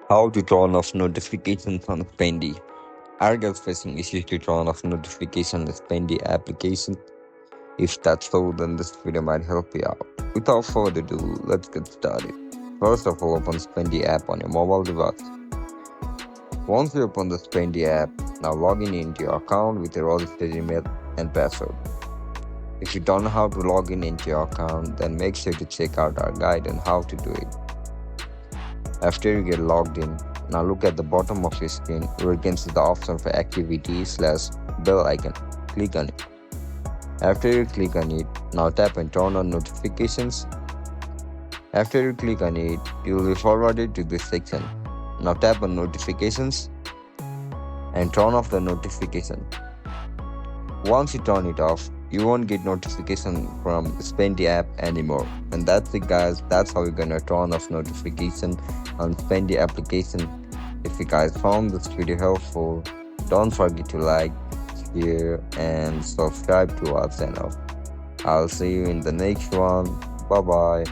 How to turn off notifications on Spendee. Are you guys facing issues to turn off notification on the Spendee application? If that's so, then this video might help you out. Without further ado, let's get started. First of all, open Spendee app on your mobile device. Once you open the Spendee app, now log in into your account with your registered email and password. If you don't know how to log in into your account, then make sure to check out our guide on how to do it. After you get logged in, now look at the bottom of your screen where you can see the option for activity/bell icon. Click on it. After you click on it, now tap and turn on notifications. After you click on it, you will be forwarded to this section. Now tap on notifications and turn off the notification. Once you turn it off, you won't get notification from Spendee app anymore. And that's it, guys. That's how you're gonna turn off notification on Spendee application. If you guys found this video helpful, don't forget to like, share and subscribe to our channel. I'll see you in the next one. Bye bye.